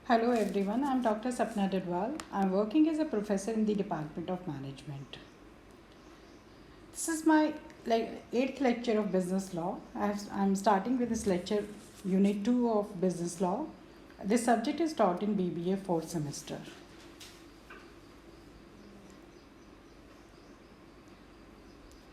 Hello everyone, I am Dr. Sapna Dadwal. I am working as a professor in the Department of Management. This is my eighth lecture of business law. I am starting with this lecture, Unit 2 of Business Law. This subject is taught in BBA fourth semester.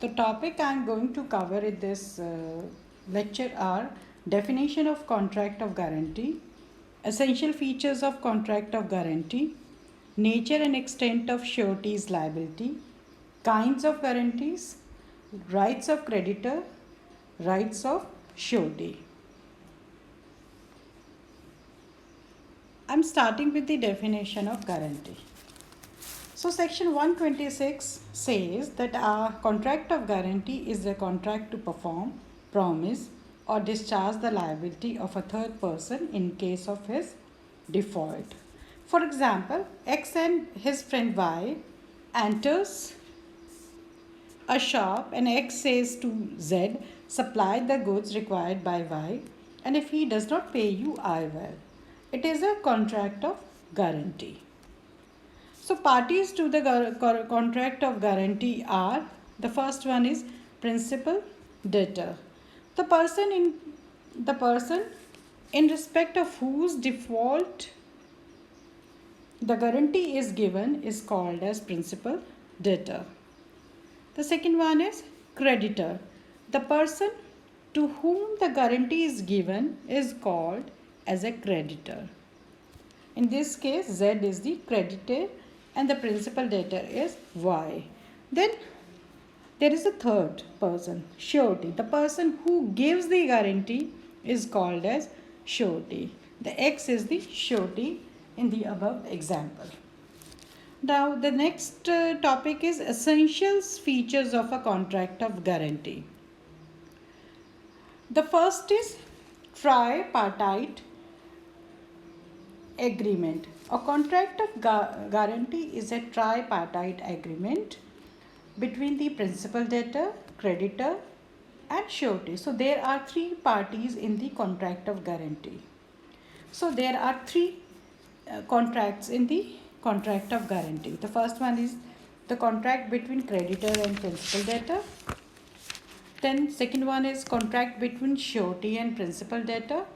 The topic I am going to cover in this lecture are definition of contract of guarantee, essential features of contract of guarantee, nature and extent of surety's liability, kinds of guarantees, rights of creditor, rights of surety. I'm starting with the definition of guarantee. So section 126 says that a contract of guarantee is a contract to perform, promise or discharge the liability of a third person in case of his default. For example, X and his friend Y enters a shop and X says to Z, supply the goods required by Y, and if he does not pay you, I will. It is a contract of guarantee. So parties to the contract of guarantee are, the first one is principal, debtor. The person in respect of whose default the guarantee is given is called as principal debtor. The second one is creditor. The person to whom the guarantee is given is called as a creditor. In this case, Z is the creditor and the principal debtor is Y. Then there is a third person, surety. The person who gives the guarantee is called as surety. The X is the surety in the above example. Now the next topic is essentials features of a contract of guarantee. The first is tripartite agreement. A contract of guarantee is a tripartite agreement between the principal debtor, creditor and surety. So there are three parties in the contract of guarantee. So there are three contracts in the contract of guarantee. The first one is the contract between creditor and principal debtor. Then second one is contract between surety and principal debtor.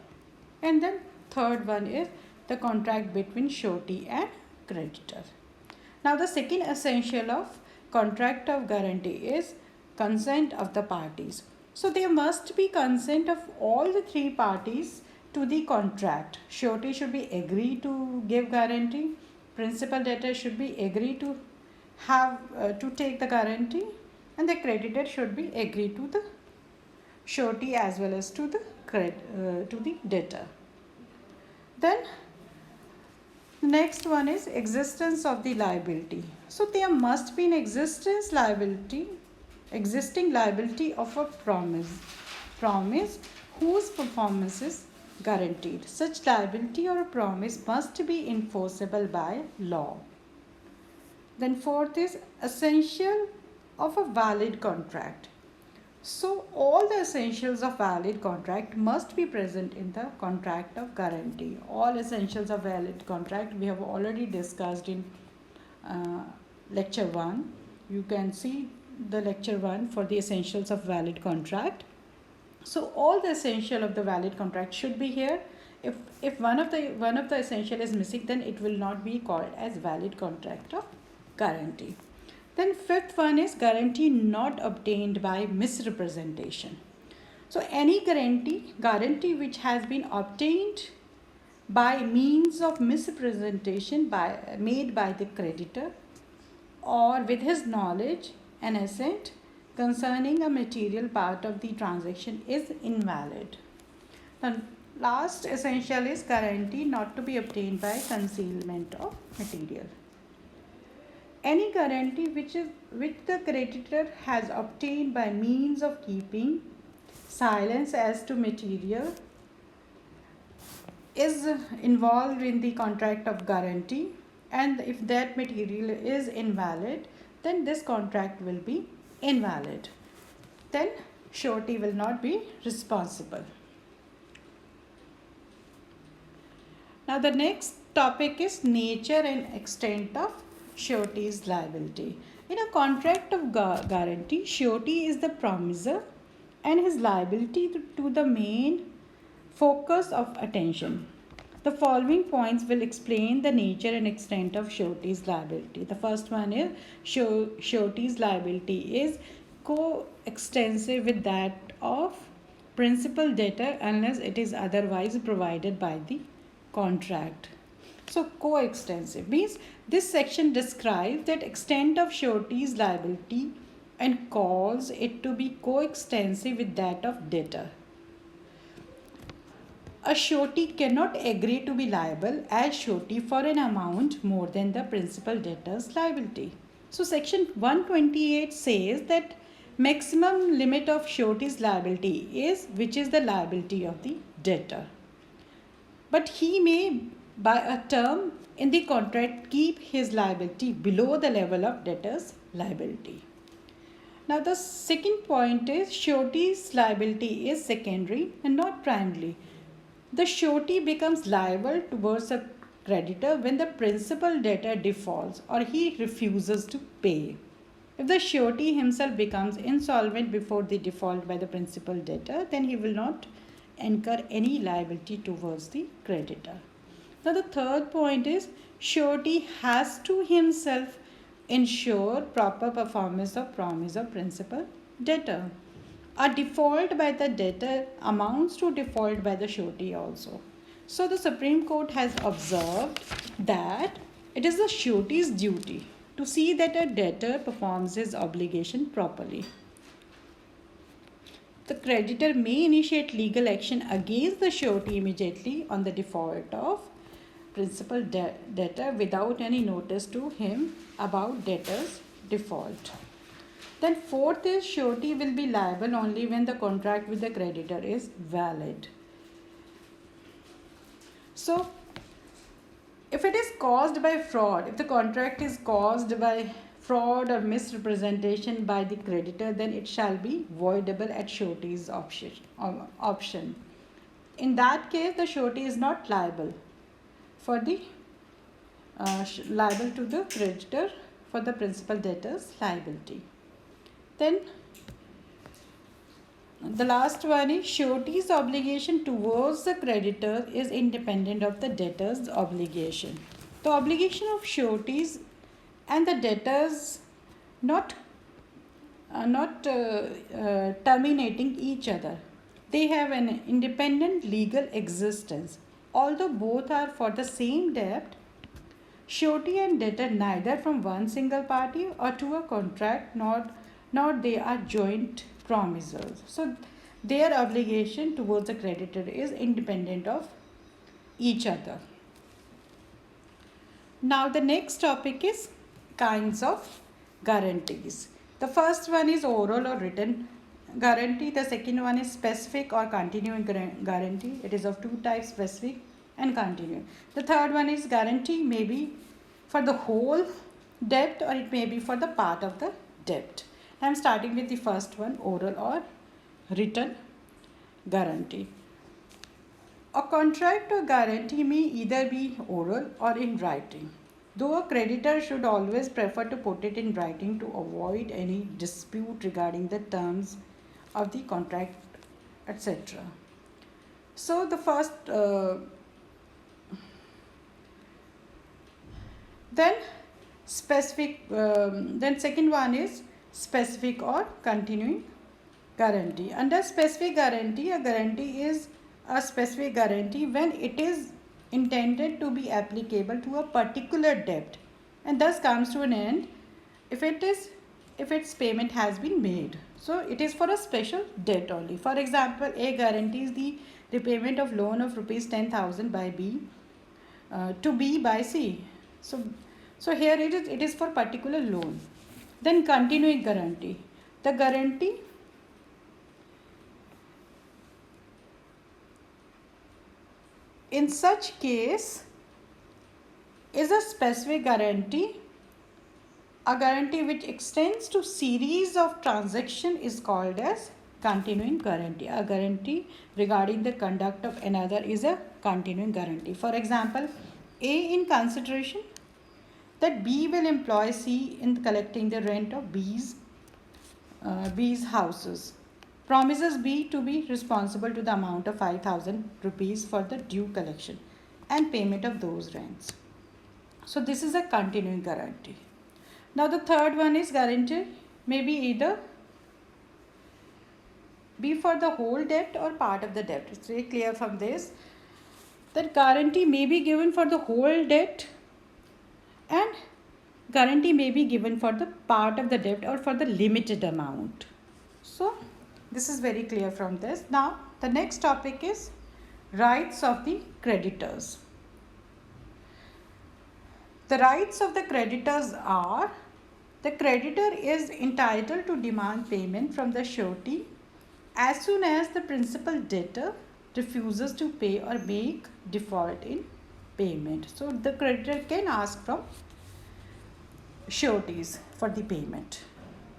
And then third one is the contract between surety and creditor. Now the second essential of contract of guarantee is consent of the parties. So there must be consent of all the three parties to the contract. Surety should be agree to give guarantee. Principal debtor should be agree to have to take the guarantee, and the creditor should be agree to the surety as well as to the debtor. Then the next one is existence of the liability. So there must be an existing liability of a promise whose performance is guaranteed. Such liability or a promise must be enforceable by law. Then fourth is essential of a valid contract. So all the essentials of valid contract must be present in the contract of guarantee. All essentials of valid contract we have already discussed in lecture 1. You can see the lecture 1 for the essentials of valid contract. So all the essential of the valid contract should be here. If one of the essential is missing, then it will not be called as valid contract of guarantee. Then fifth one is guarantee not obtained by misrepresentation. So any guarantee which has been obtained by means of misrepresentation made by the creditor or with his knowledge and assent concerning a material part of the transaction is invalid. The last essential is guarantee not to be obtained by concealment of material. Any guarantee which the creditor has obtained by means of keeping silence as to material is involved in the contract of guarantee, and if that material is invalid, then this contract will be invalid. Then surety will not be responsible. Now the next topic is nature and extent of surety's liability. In a contract of guarantee, surety is the promisor and his liability to the main focus of attention. The following points will explain the nature and extent of surety's liability. The first one is surety's liability is coextensive with that of principal debtor unless it is otherwise provided by the contract. So coextensive means this section describes that extent of surety's liability and calls it to be coextensive with that of debtor. A surety cannot agree to be liable as surety for an amount more than the principal debtor's liability. So section 128 says that maximum limit of surety's liability is which is the liability of the debtor. But he may by a term in the contract keep his liability below the level of debtor's liability. Now the second point is surety's liability is secondary and not primary. The surety becomes liable towards a creditor when the principal debtor defaults or he refuses to pay. If the surety himself becomes insolvent before the default by the principal debtor, then he will not incur any liability towards the creditor. Now the third point is surety has to himself ensure proper performance of promise of principal debtor. A default by the debtor amounts to default by the surety also. So the Supreme Court has observed that it is the surety's duty to see that a debtor performs his obligation properly. The creditor may initiate legal action against the surety immediately on the default of principal debtor without any notice to him about debtor's default. Then fourth is surety will be liable only when the contract with the creditor is valid. So if it is caused by fraud, if the contract is caused by fraud or misrepresentation by the creditor, then it shall be voidable at surety's option. In that case, the surety is not liable for the liable to the creditor for the principal debtor's liability. Then the last one is surety's obligation towards the creditor is independent of the debtor's obligation. The obligation of sureties and the debtors not terminating each other. They have an independent legal existence. Although both are for the same debt, surety and debtor neither from one single party or to a contract nor they are joint promisors. So their obligation towards the creditor is independent of each other. Now the next topic is kinds of guarantees. The first one is oral or written guarantee. The second one is specific or continuing guarantee. It is of two types, specific and continuing. The third one is guarantee may be for the whole debt or it may be for the part of the debt. I am starting with the first one, oral or written guarantee. A contract or guarantee may either be oral or in writing, though a creditor should always prefer to put it in writing to avoid any dispute regarding the terms of the contract, etc. So the first, then specific, then second one is specific or continuing guarantee. Under specific guarantee, a guarantee is a specific guarantee when it is intended to be applicable to a particular debt and thus comes to an end if its payment has been made. So it is for a special debt only. For example, A guarantees the repayment of loan of rupees 10,000 by B to B by C. So here it is for particular loan. Then continuing guarantee. The guarantee in such case is a specific guarantee. A guarantee which extends to series of transaction is called as continuing guarantee. A guarantee regarding the conduct of another is a continuing guarantee. For example, A in consideration that B will employ C in collecting the rent of B's houses. Promises B to be responsible to the amount of 5,000 rupees for the due collection and payment of those rents. So this is a continuing guarantee. Now the third one is guarantee may be either be for the whole debt or part of the debt. It's very clear from this that guarantee may be given for the whole debt and guarantee may be given for the part of the debt or for the limited amount. So this is very clear from this. Now the next topic is rights of the creditors. The rights of the creditors are: the creditor is entitled to demand payment from the surety as soon as the principal debtor refuses to pay or make default in payment. So the creditor can ask from sureties for the payment.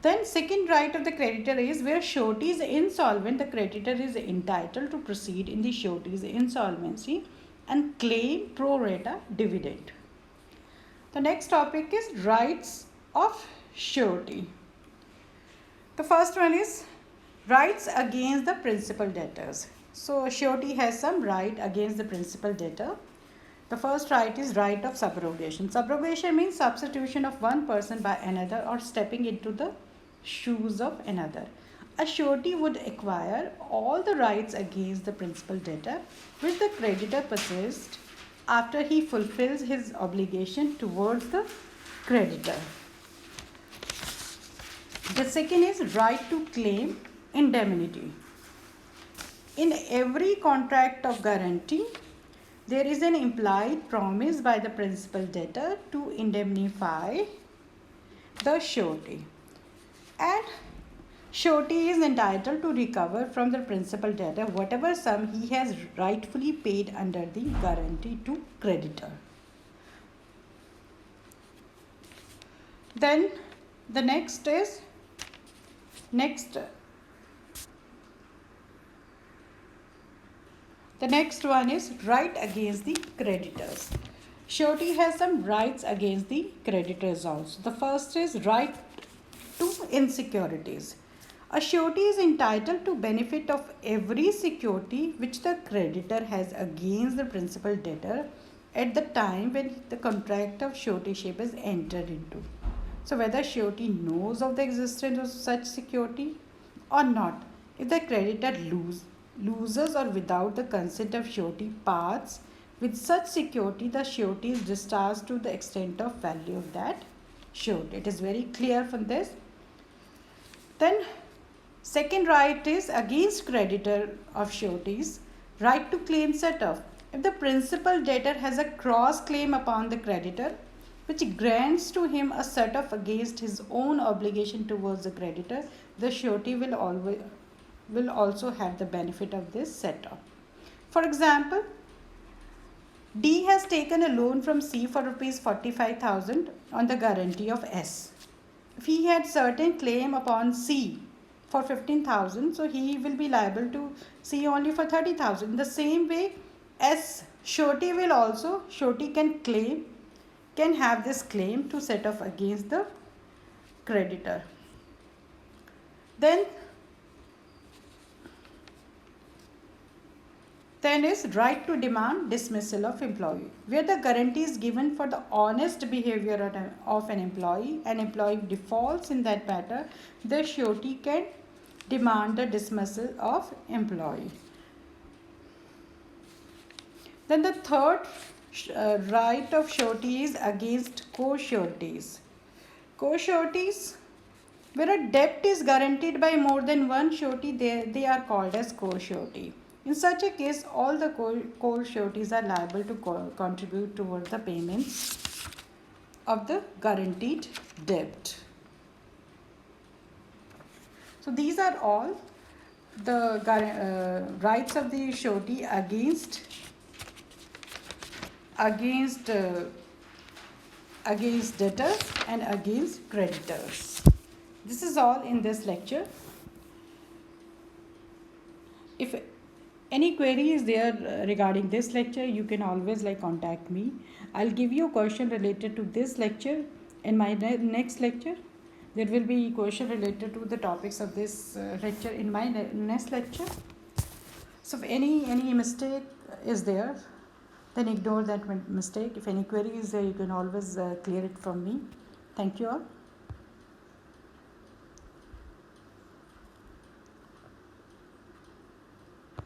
Then second right of the creditor is where surety is insolvent, the creditor is entitled to proceed in the surety's insolvency and claim pro rata dividend. The next topic is rights of surety. The first one is rights against the principal debtors. So surety has some right against the principal debtor. The first right is right of subrogation. Subrogation means substitution of one person by another or stepping into the shoes of another. A surety would acquire all the rights against the principal debtor which the creditor possessed after he fulfills his obligation towards the creditor. The second is right to claim indemnity. In every contract of guarantee, there is an implied promise by the principal debtor to indemnify the surety. And surety is entitled to recover from the principal debtor whatever sum he has rightfully paid under the guarantee to creditor. Then the next one is right against the creditors. Surety has some rights against the creditors also. The first is right to insecurities. A surety is entitled to benefit of every security which the creditor has against the principal debtor at the time when the contract of suretyship is entered into. So whether surety knows of the existence of such security or not, if the creditor loses or without the consent of surety parts with such security, the surety is discharged to the extent of value of that surety. It is very clear from this. Then second right is against creditor of sureties, right to claim set off. If the principal debtor has a cross claim upon the creditor which grants to him a set off against his own obligation towards the creditor, the surety will also have the benefit of this set off. For example, D has taken a loan from C for rupees 45,000 on the guarantee of S. If he had certain claim upon C for 15,000, so he will be liable to C only for 30,000. In the same way, S surety can have this claim to set off against the creditor. Then is right to demand dismissal of employee. Where the guarantee is given for the honest behavior of an employee defaults in that matter, the surety can demand the dismissal of employee. Then the third right of surety is against co-sureties. Co-sureties, where a debt is guaranteed by more than one surety, they are called as co-surety. In such a case, all the co-sureties are liable to contribute towards the payments of the guaranteed debt. So these are all the rights of the surety against debtors and against creditors. This is all in this lecture. If Any query is there regarding this lecture, you can always like contact me. I'll give you a question related to this lecture in my next lecture. There will be question related to the topics of this lecture in my next lecture. So if any mistake is there, then ignore that mistake. If any query is there, you can always clear it from me. Thank you all.